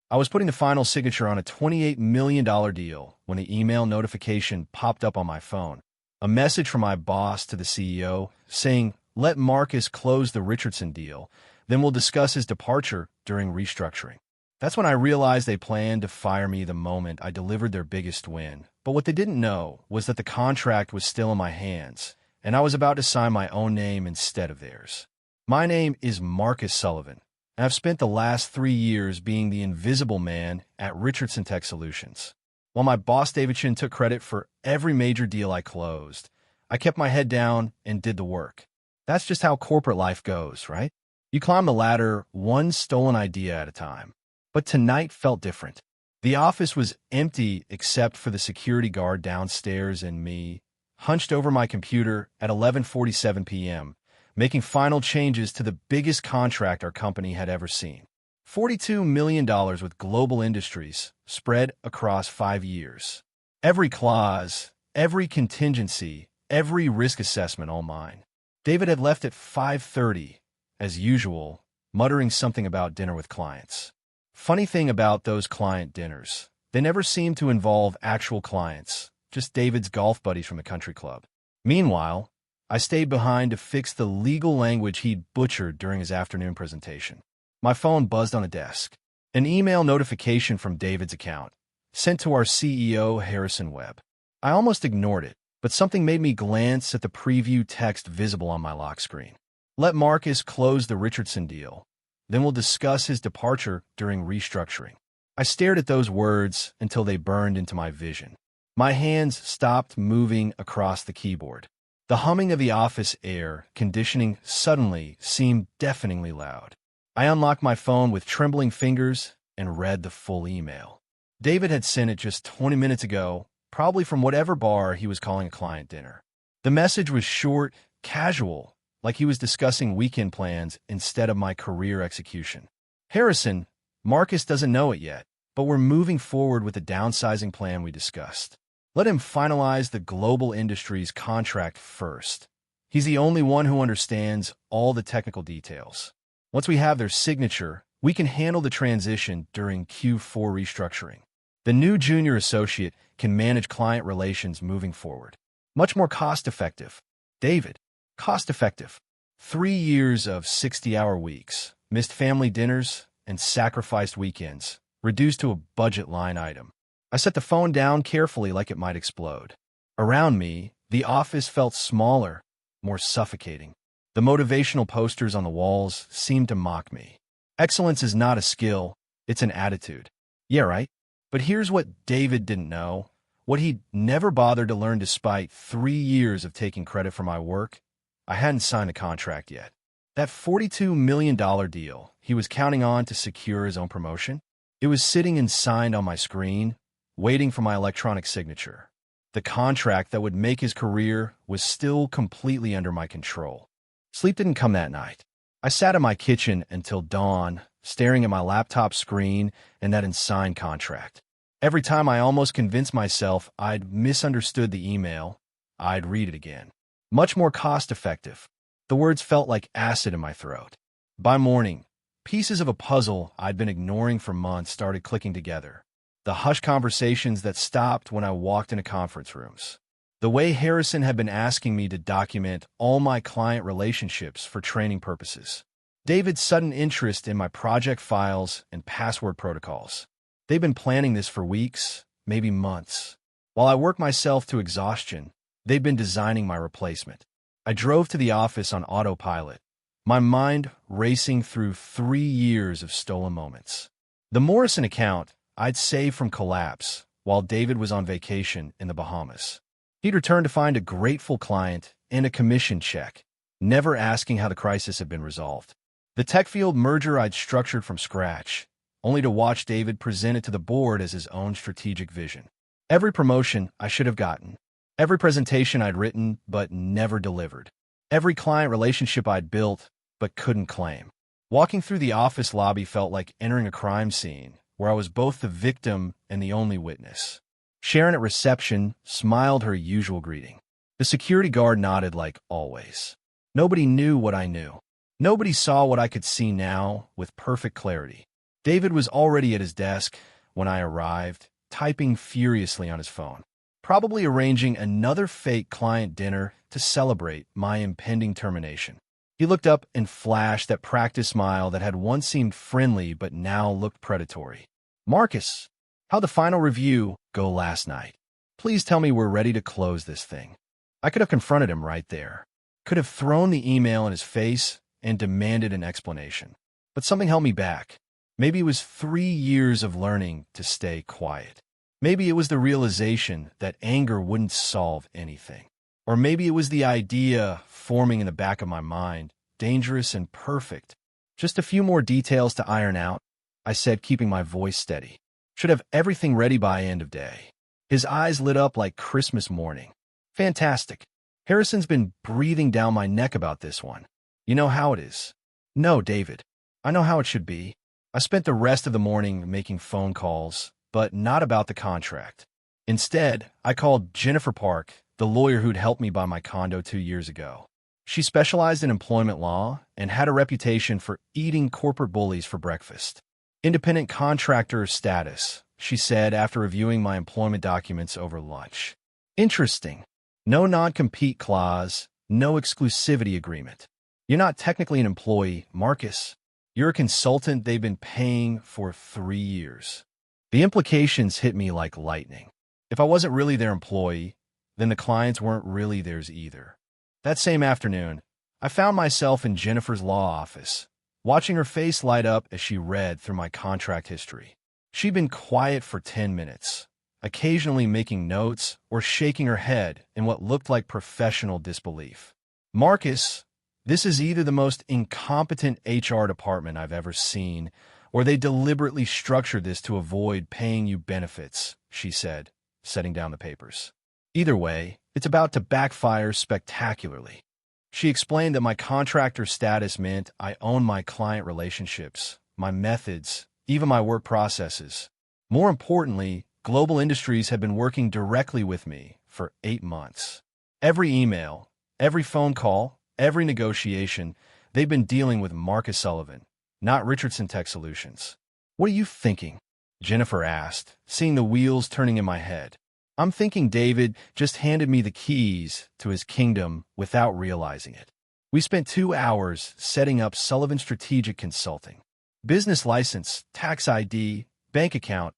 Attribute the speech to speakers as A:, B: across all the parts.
A: I was putting the final signature on a $28 million deal when an email notification popped up on my phone. A message from my boss to the CEO saying, "Let Marcus close the Richardson deal, then we'll discuss his departure during restructuring." That's when I realized they planned to fire me the moment I delivered their biggest win. But what they didn't know was that the contract was still in my hands, and I was about to sign my own name instead of theirs. My name is Marcus Sullivan, and I've spent the last 3 years being the invisible man at Richardson Tech Solutions. While my boss Davidson took credit for every major deal I closed, I kept my head down and did the work. That's just how corporate life goes, right? You climb the ladder one stolen idea at a time. But tonight felt different. The office was empty except for the security guard downstairs and me, hunched over my computer at 11:47 p.m., making final changes to the biggest contract our company had ever seen. $42 million with global industries spread across 5 years. Every clause, every contingency, every risk assessment all mine. David had left at 5:30, as usual, muttering something about dinner with clients. Funny thing about those client dinners, they never seemed to involve actual clients, just David's golf buddies from the country club. Meanwhile, I stayed behind to fix the legal language he'd butchered during his afternoon presentation. My phone buzzed on the desk. An email notification from David's account, sent to our CEO, Harrison Webb. I almost ignored it, but something made me glance at the preview text visible on my lock screen. "Let Marcus close the Richardson deal. Then we'll discuss his departure during restructuring." I stared at those words until they burned into my vision. My hands stopped moving across the keyboard. The humming of the office air conditioning suddenly seemed deafeningly loud. I unlocked my phone with trembling fingers and read the full email. David had sent it just 20 minutes ago, probably from whatever bar he was calling a client dinner. The message was short, casual, like he was discussing weekend plans instead of my career execution. "Harrison, Marcus doesn't know it yet, but we're moving forward with the downsizing plan we discussed. Let him finalize the global industries contract first. He's the only one who understands all the technical details. Once we have their signature, we can handle the transition during Q4 restructuring. The new junior associate can manage client relations moving forward. Much more cost-effective." David. Cost-effective. 3 years of 60-hour weeks, missed family dinners, and sacrificed weekends, reduced to a budget line item. I set the phone down carefully like it might explode. Around me, the office felt smaller, more suffocating. The motivational posters on the walls seemed to mock me. Excellence is not a skill, it's an attitude. Yeah, right? But here's what David didn't know, what he'd never bothered to learn despite 3 years of taking credit for my work. I hadn't signed a contract yet. That $42 million deal he was counting on to secure his own promotion, it was sitting and signed on my screen, waiting for my electronic signature. The contract that would make his career was still completely under my control. Sleep didn't come that night. I sat in my kitchen until dawn, staring at my laptop screen and that unsigned contract. Every time I almost convinced myself I'd misunderstood the email, I'd read it again. Much more cost-effective. The words felt like acid in my throat. By morning, pieces of a puzzle I'd been ignoring for months started clicking together. The hushed conversations that stopped when I walked into conference rooms. The way Harrison had been asking me to document all my client relationships for training purposes. David's sudden interest in my project files and password protocols. They'd been planning this for weeks, maybe months. While I worked myself to exhaustion, they'd been designing my replacement. I drove to the office on autopilot, my mind racing through 3 years of stolen moments. The Morrison account I'd saved from collapse while David was on vacation in the Bahamas. He'd returned to find a grateful client and a commission check, never asking how the crisis had been resolved. The Techfield merger I'd structured from scratch, only to watch David present it to the board as his own strategic vision. Every promotion I should have gotten. Every presentation I'd written but never delivered. Every client relationship I'd built but couldn't claim. Walking through the office lobby felt like entering a crime scene where I was both the victim and the only witness. Sharon at reception smiled her usual greeting. The security guard nodded like always. Nobody knew what I knew. Nobody saw what I could see now with perfect clarity. David was already at his desk when I arrived, typing furiously on his phone, probably arranging another fake client dinner to celebrate my impending termination. He looked up and flashed that practice smile that had once seemed friendly but now looked predatory. "Marcus, how'd the final review go last night? Please tell me we're ready to close this thing." I could have confronted him right there, could have thrown the email in his face and demanded an explanation. But something held me back. Maybe it was 3 years of learning to stay quiet. Maybe it was the realization that anger wouldn't solve anything. Or maybe it was the idea forming in the back of my mind, dangerous and perfect. "Just a few more details to iron out," I said, keeping my voice steady. "Should have everything ready by end of day." His eyes lit up like Christmas morning. "Fantastic. Harrison's been breathing down my neck about this one. You know how it is." "No, David. I know how it should be." I spent the rest of the morning making phone calls, but not about the contract. Instead, I called Jennifer Park, the lawyer who'd helped me buy my condo 2 years ago. She specialized in employment law and had a reputation for eating corporate bullies for breakfast. "Independent contractor status," she said after reviewing my employment documents over lunch. "Interesting. No non-compete clause, no exclusivity agreement. You're not technically an employee, Marcus. You're a consultant they've been paying for 3 years." The implications hit me like lightning. If I wasn't really their employee, then the clients weren't really theirs either. That same afternoon, I found myself in Jennifer's law office, watching her face light up as she read through my contract history. She'd been quiet for 10 minutes, occasionally making notes or shaking her head in what looked like professional disbelief. "Marcus, this is either the most incompetent HR department I've ever seen, or they deliberately structured this to avoid paying you benefits," she said, setting down the papers. "Either way, it's about to backfire spectacularly." She explained that my contractor status meant I own my client relationships, my methods, even my work processes. More importantly, Global Industries had been working directly with me for 8 months. Every email, every phone call, every negotiation, they've been dealing with Marcus Sullivan, not Richardson Tech Solutions. "What are you thinking?" Jennifer asked, seeing the wheels turning in my head. "I'm thinking David just handed me the keys to his kingdom without realizing it. We spent 2 hours setting up Sullivan Strategic Consulting. Business license, tax ID, bank account,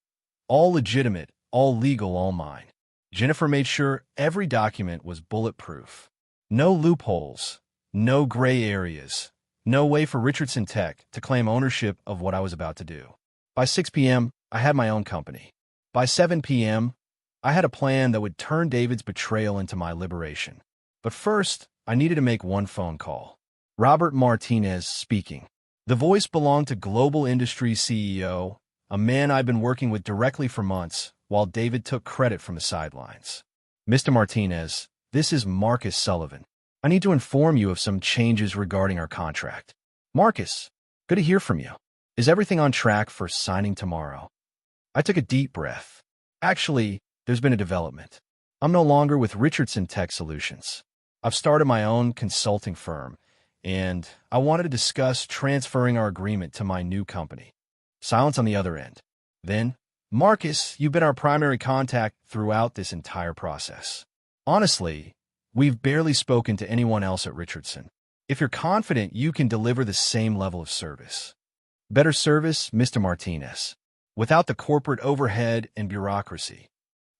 A: all legitimate, all legal, all mine. Jennifer made sure every document was bulletproof. No loopholes, no gray areas, no way for Richardson Tech to claim ownership of what I was about to do. By 6 p.m., I had my own company. By 7 p.m., I had a plan that would turn David's betrayal into my liberation. But first, I needed to make one phone call. Robert Martinez speaking. The voice belonged to Global Industries CEO, a man I'd been working with directly for months, while David took credit from the sidelines. "Mr. Martinez, this is Marcus Sullivan. I need to inform you of some changes regarding our contract." "Marcus, good to hear from you. Is everything on track for signing tomorrow?" I took a deep breath. "Actually, there's been a development. I'm no longer with Richardson Tech Solutions. I've started my own consulting firm, and I wanted to discuss transferring our agreement to my new company." Silence on the other end. Then, "Marcus, you've been our primary contact throughout this entire process. Honestly, we've barely spoken to anyone else at Richardson. If you're confident you can deliver the same level of service." "Better service, Mr. Martinez, without the corporate overhead and bureaucracy.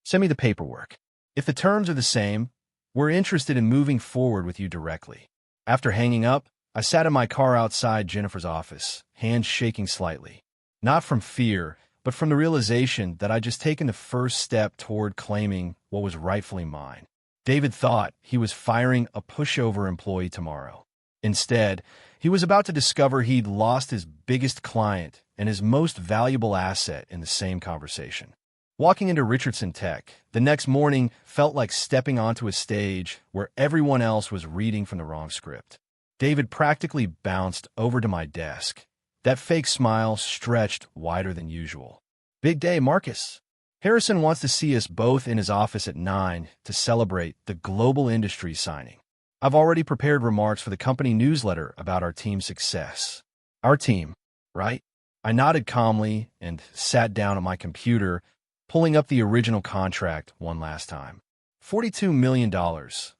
A: Send me the paperwork. If the terms are the same, we're interested in moving forward with you directly." After hanging up, I sat in my car outside Jennifer's office, hands shaking slightly. Not from fear, but from the realization that I'd just taken the first step toward claiming what was rightfully mine. David thought he was firing a pushover employee tomorrow. Instead, he was about to discover he'd lost his biggest client and his most valuable asset in the same conversation. Walking into Richardson Tech the next morning felt like stepping onto a stage where everyone else was reading from the wrong script. David practically bounced over to my desk. That fake smile stretched wider than usual. "Big day, Marcus. Harrison wants to see us both in his office at 9 to celebrate the Global Industries signing. I've already prepared remarks for the company newsletter about our team's success." "Our team, right? I nodded calmly and sat down at my computer, pulling up the original contract one last time. $42 million,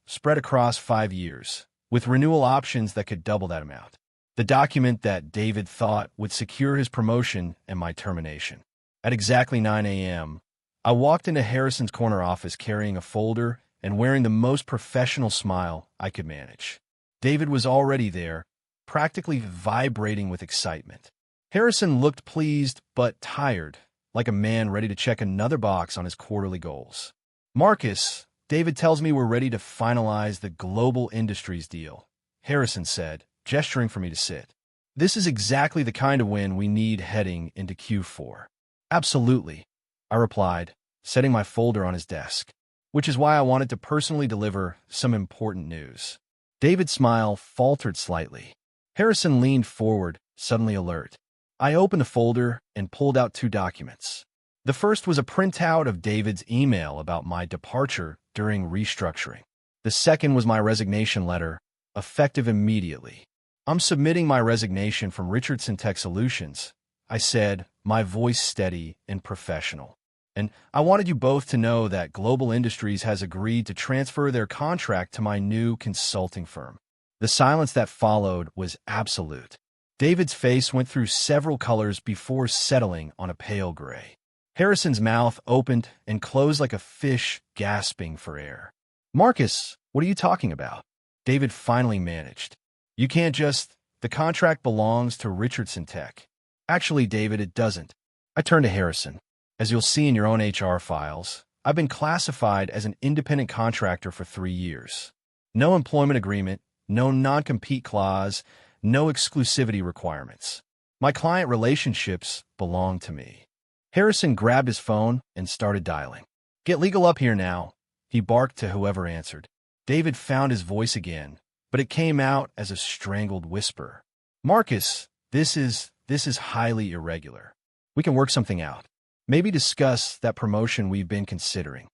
A: spread across 5 years, with renewal options that could double that amount. The document that David thought would secure his promotion and my termination. At exactly 9 a.m., I walked into Harrison's corner office carrying a folder and wearing the most professional smile I could manage. David was already there, practically vibrating with excitement. Harrison looked pleased but tired, like a man ready to check another box on his quarterly goals. "Marcus, David tells me we're ready to finalize the global industries deal," Harrison said, gesturing for me to sit. "This is exactly the kind of win we need heading into Q4. "Absolutely," I replied, setting my folder on his desk, which is why I wanted to personally deliver some important news. David's smile faltered slightly. Harrison leaned forward, suddenly alert. I opened the folder and pulled out 2 documents. The first was a printout of David's email about my departure during restructuring. The second was my resignation letter, effective immediately. "I'm submitting my resignation from Richardson Tech Solutions," I said, my voice steady and professional. "And I wanted you both to know that Global Industries has agreed to transfer their contract to my new consulting firm." The silence that followed was absolute. David's face went through several colors before settling on a pale gray. Harrison's mouth opened and closed like a fish gasping for air. "Marcus, what are you talking about?" David finally managed. "You can't just... The contract belongs to Richardson Tech." "Actually, David, it doesn't." I turned to Harrison. "As you'll see in your own HR files, I've been classified as an independent contractor for 3 years. No employment agreement, no non-compete clause, no exclusivity requirements. My client relationships belong to me." Harrison grabbed his phone and started dialing. "Get legal up here now," he barked to whoever answered. David found his voice again, but it came out as a strangled whisper. "Marcus, this is highly irregular. We can work something out. Maybe discuss that promotion we've been considering."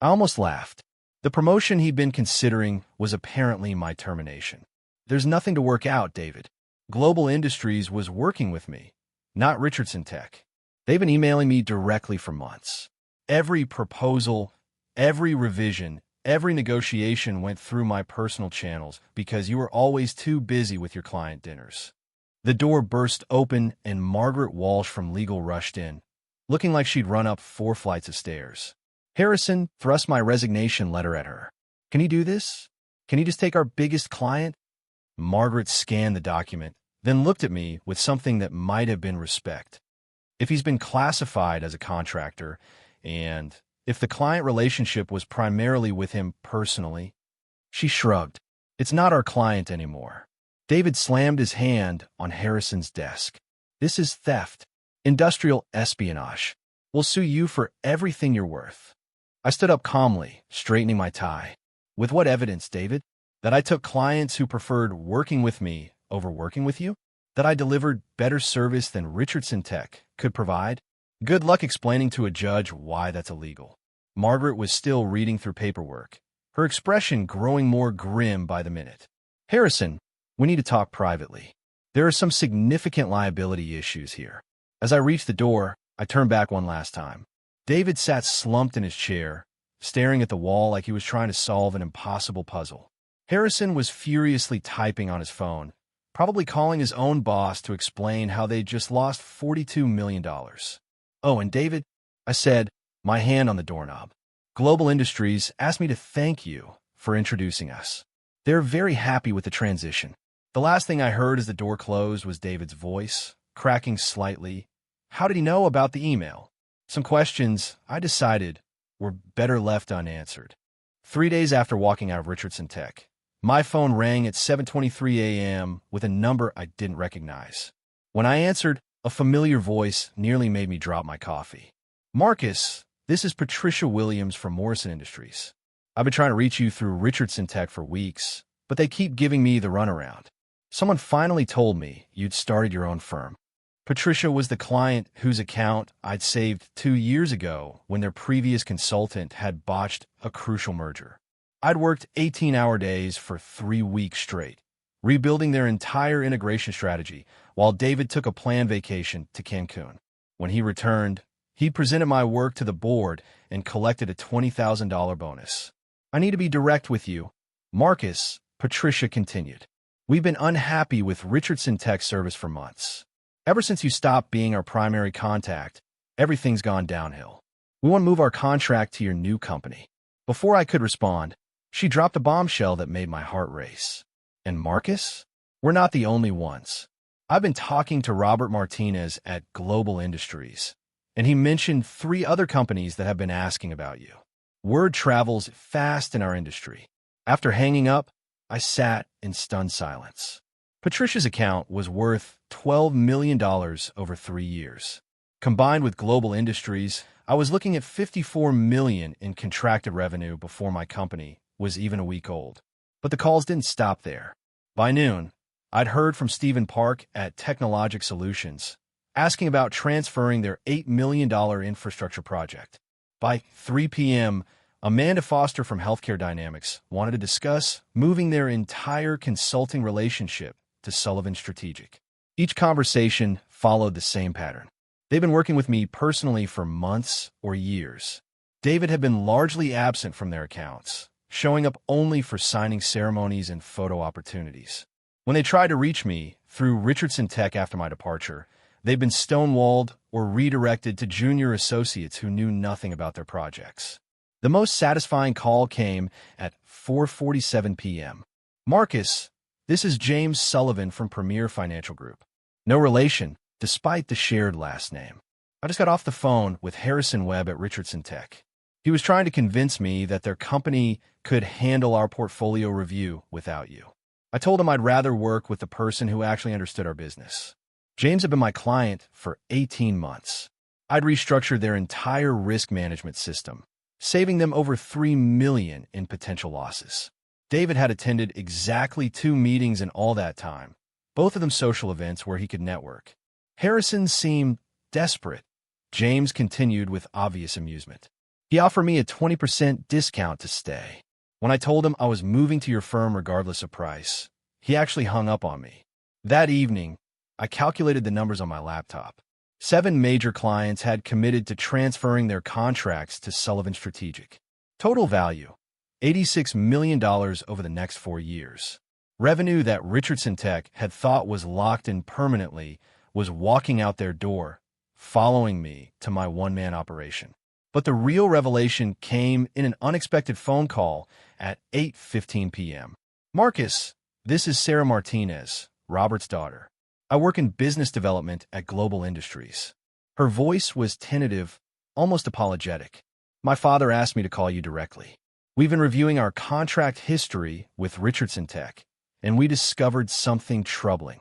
A: I almost laughed. The promotion he'd been considering was apparently my termination. "There's nothing to work out, David. Global Industries was working with me, not Richardson Tech. They've been emailing me directly for months. Every proposal, every revision, every negotiation went through my personal channels because you were always too busy with your client dinners." The door burst open and Margaret Walsh from legal rushed in, looking like she'd run up 4 flights of stairs. Harrison thrust my resignation letter at her. "Can he do this? Can he just take our biggest client?" Margaret scanned the document, then looked at me with something that might have been respect. "If he's been classified as a contractor, and if the client relationship was primarily with him personally..." She shrugged. "It's not our client anymore." David slammed his hand on Harrison's desk. "This is theft. Industrial espionage. We'll sue you for everything you're worth." I stood up calmly, straightening my tie. "With what evidence, David? That I took clients who preferred working with me over working with you? That I delivered better service than Richardson Tech could provide? Good luck explaining to a judge why that's illegal." Margaret was still reading through paperwork, her expression growing more grim by the minute. "Harrison, we need to talk privately. There are some significant liability issues here." As I reached the door, I turned back one last time. David sat slumped in his chair, staring at the wall like he was trying to solve an impossible puzzle. Harrison was furiously typing on his phone, probably calling his own boss to explain how they'd just lost $42 million. "Oh, and David," I said, my hand on the doorknob, "Global Industries asked me to thank you for introducing us. They're very happy with the transition." The last thing I heard as the door closed was David's voice, cracking slightly. How did he know about the email? Some questions, I decided, were better left unanswered. 3 days after walking out of Richardson Tech, my phone rang at 7:23 a.m. with a number I didn't recognize. When I answered, a familiar voice nearly made me drop my coffee. "Marcus, this is Patricia Williams from Morrison Industries. I've been trying to reach you through Richardson Tech for weeks, but they keep giving me the runaround. Someone finally told me you'd started your own firm." Patricia was the client whose account I'd saved 2 years ago when their previous consultant had botched a crucial merger. I'd worked 18-hour days for 3 weeks straight, rebuilding their entire integration strategy, while David took a planned vacation to Cancun. When he returned, he presented my work to the board and collected a $20,000 bonus. I need to be direct with you, Marcus, Patricia continued. We've been unhappy with Richardson Tech service for months. Ever since you stopped being our primary contact, everything's gone downhill. We want to move our contract to your new company. Before I could respond, she dropped a bombshell that made my heart race. And Marcus? We're not the only ones. I've been talking to Robert Martinez at Global Industries, and he mentioned 3 other companies that have been asking about you. Word travels fast in our industry. After hanging up, I sat in stunned silence. Patricia's account was worth $12 million over 3 years. Combined with Global Industries, I was looking at $54 million in contracted revenue before my company was even a week old. But the calls didn't stop there. By noon, I'd heard from Stephen Park at Technologic Solutions, asking about transferring their $8 million infrastructure project. By 3 p.m., Amanda Foster from Healthcare Dynamics wanted to discuss moving their entire consulting relationship to Sullivan Strategic. Each conversation followed the same pattern. They've been working with me personally for months or years. David had been largely absent from their accounts, showing up only for signing ceremonies and photo opportunities. When they tried to reach me through Richardson Tech after my departure, they'd been stonewalled or redirected to junior associates who knew nothing about their projects. The most satisfying call came at 4:47 p.m. Marcus, this is James Sullivan from Premier Financial Group. No relation, despite the shared last name. I just got off the phone with Harrison Webb at Richardson Tech. He was trying to convince me that their company could handle our portfolio review without you. I told him I'd rather work with the person who actually understood our business. James had been my client for 18 months. I'd restructured their entire risk management system, saving them over $3 million in potential losses. David had attended exactly 2 meetings in all that time, both of them social events where he could network. Harrison seemed desperate. James continued with obvious amusement. He offered me a 20% discount to stay. When I told him I was moving to your firm regardless of price, he actually hung up on me. That evening, I calculated the numbers on my laptop. 7 major clients had committed to transferring their contracts to Sullivan Strategic. Total value, $86 million over the next 4 years. Revenue that Richardson Tech had thought was locked in permanently was walking out their door, following me to my one-man operation. But the real revelation came in an unexpected phone call at 8:15 p.m. Marcus, this is Sarah Martinez, Robert's daughter. I work in business development at Global Industries. Her voice was tentative, almost apologetic. My father asked me to call you directly. We've been reviewing our contract history with Richardson Tech, and we discovered something troubling.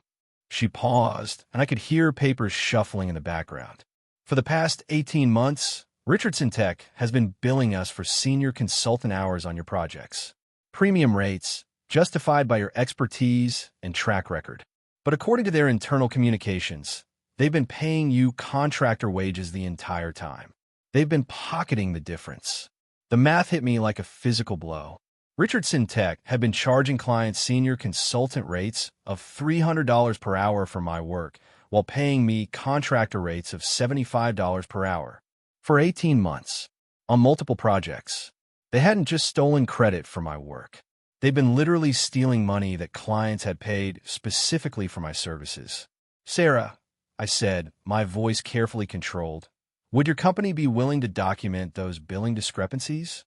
A: She paused, and I could hear papers shuffling in the background. For the past 18 months, Richardson Tech has been billing us for senior consultant hours on your projects. Premium rates, justified by your expertise and track record. But according to their internal communications, they've been paying you contractor wages the entire time. They've been pocketing the difference. The math hit me like a physical blow. Richardson Tech had been charging clients senior consultant rates of $300 per hour for my work, while paying me contractor rates of $75 per hour. For 18 months, on multiple projects. They hadn't just stolen credit for my work. They'd been literally stealing money that clients had paid specifically for my services. Sarah, I said, my voice carefully controlled, would your company be willing to document those billing discrepancies?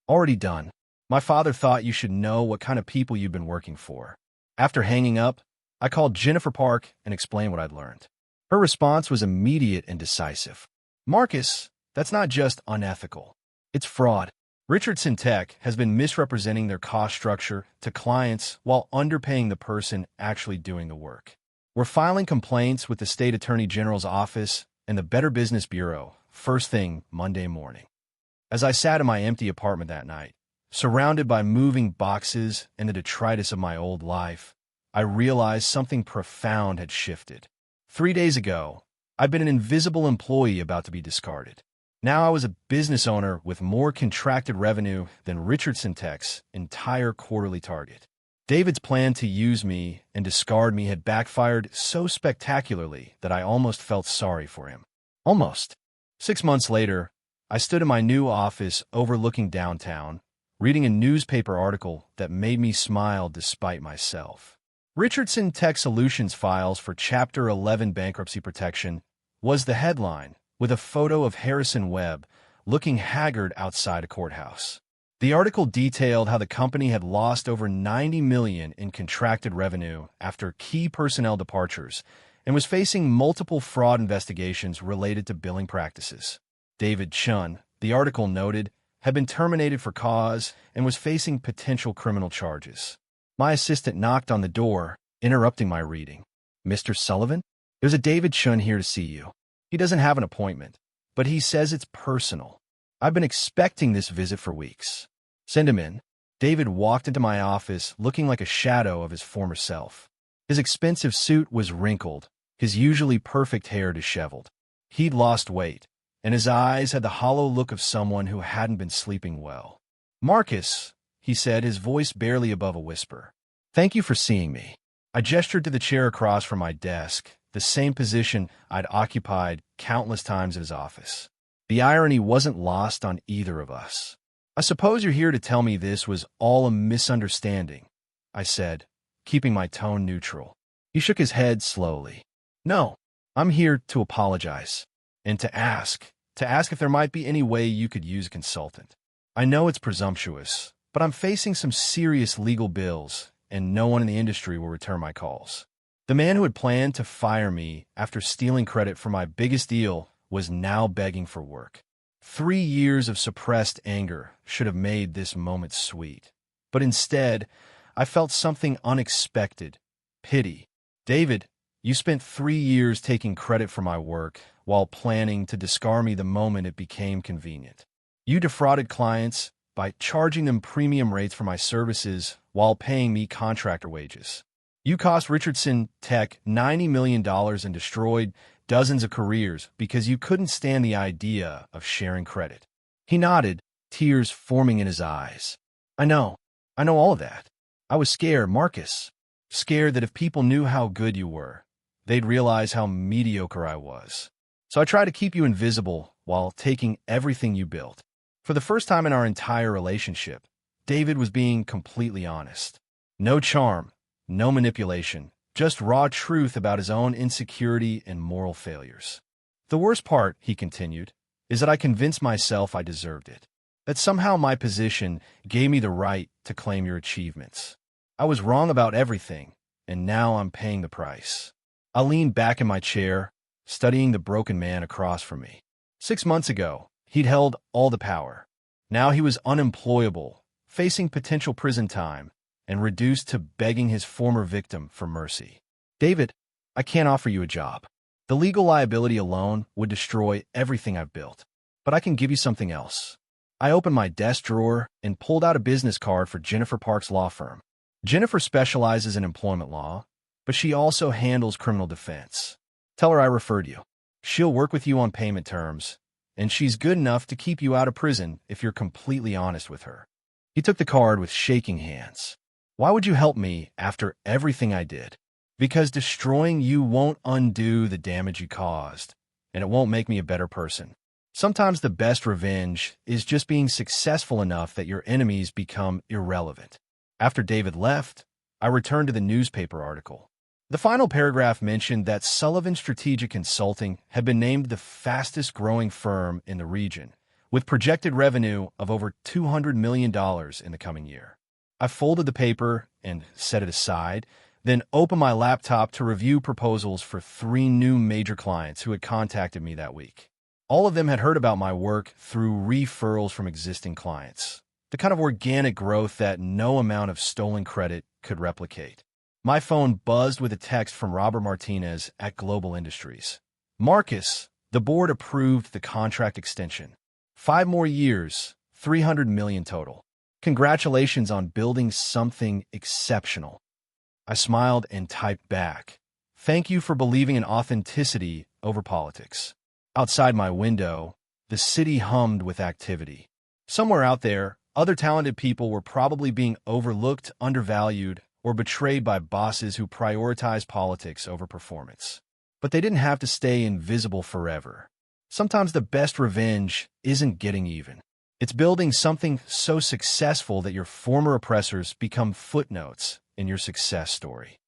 A: Already done. My father thought you should know what kind of people you've been working for. After hanging up, I called Jennifer Park and explained what I'd learned. Her response was immediate and decisive. Marcus, that's not just unethical. It's fraud. Richardson Tech has been misrepresenting their cost structure to clients while underpaying the person actually doing the work. We're filing complaints with the State Attorney General's office and the Better Business Bureau first thing Monday morning. As I sat in my empty apartment that night, surrounded by moving boxes and the detritus of my old life, I realized something profound had shifted. 3 days ago, I'd been an invisible employee about to be discarded. Now I was a business owner with more contracted revenue than Richardson Tech's entire quarterly target. David's plan to use me and discard me had backfired so spectacularly that I almost felt sorry for him. Almost. 6 months later, I stood in my new office overlooking downtown, reading a newspaper article that made me smile despite myself. Richardson Tech Solutions files for Chapter 11 bankruptcy protection was the headline, with a photo of Harrison Webb looking haggard outside a courthouse. The article detailed how the company had lost over $90 million in contracted revenue after key personnel departures and was facing multiple fraud investigations related to billing practices. David Chun, the article noted, had been terminated for cause and was facing potential criminal charges. My assistant knocked on the door, interrupting my reading. "Mr. Sullivan? There's a David Chun here to see you. He doesn't have an appointment, but he says it's personal. I've been expecting this visit for weeks. Send him in." David walked into my office looking like a shadow of his former self. His expensive suit was wrinkled, his usually perfect hair disheveled. He'd lost weight, and his eyes had the hollow look of someone who hadn't been sleeping well. "Marcus," he said, his voice barely above a whisper. "Thank you for seeing me." I gestured to the chair across from my desk, the same position I'd occupied countless times at his office. The irony wasn't lost on either of us. "I suppose you're here to tell me this was all a misunderstanding," I said, keeping my tone neutral. He shook his head slowly. "No, I'm here to apologize, and to ask if there might be any way you could use a consultant. I know it's presumptuous, but I'm facing some serious legal bills, and no one in the industry will return my calls." The man who had planned to fire me after stealing credit for my biggest deal was now begging for work. 3 years of suppressed anger should have made this moment sweet. But instead, I felt something unexpected: pity. "David, you spent 3 years taking credit for my work while planning to discard me the moment it became convenient. You defrauded clients by charging them premium rates for my services while paying me contractor wages. You cost Richardson Tech $90 million and destroyed dozens of careers because you couldn't stand the idea of sharing credit." He nodded, tears forming in his eyes. I know all of that. I was scared, Marcus. Scared that if people knew how good you were, they'd realize how mediocre I was. So I tried to keep you invisible while taking everything you built." For the first time in our entire relationship, David was being completely honest. No charm, no manipulation, just raw truth about his own insecurity and moral failures. "The worst part," he continued, "is that I convinced myself I deserved it. That somehow my position gave me the right to claim your achievements. I was wrong about everything, and now I'm paying the price." I leaned back in my chair, studying the broken man across from me. 6 months ago, he'd held all the power. Now he was unemployable, facing potential prison time, and reduced to begging his former victim for mercy. "David, I can't offer you a job. The legal liability alone would destroy everything I've built. But I can give you something else." I opened my desk drawer and pulled out a business card for Jennifer Park's law firm. Jennifer specializes in employment law, but she also handles criminal defense. "Tell her I referred you. She'll work with you on payment terms, and she's good enough to keep you out of prison if you're completely honest with her." He took the card with shaking hands. "Why would you help me after everything I did?" "Because destroying you won't undo the damage you caused, and it won't make me a better person. Sometimes the best revenge is just being successful enough that your enemies become irrelevant." After David left, I returned to the newspaper article. The final paragraph mentioned that Sullivan Strategic Consulting had been named the fastest-growing firm in the region, with projected revenue of over $200 million in the coming year. I folded the paper and set it aside, then opened my laptop to review proposals for 3 new major clients who had contacted me that week. All of them had heard about my work through referrals from existing clients, the kind of organic growth that no amount of stolen credit could replicate. My phone buzzed with a text from Robert Martinez at Global Industries. "Marcus, the board approved the contract extension. 5 more years, $300 million total. Congratulations on building something exceptional." I smiled and typed back, "Thank you for believing in authenticity over politics." Outside my window, the city hummed with activity. Somewhere out there, other talented people were probably being overlooked, undervalued, or betrayed by bosses who prioritize politics over performance. But they didn't have to stay invisible forever. Sometimes the best revenge isn't getting even. It's building something so successful that your former oppressors become footnotes in your success story.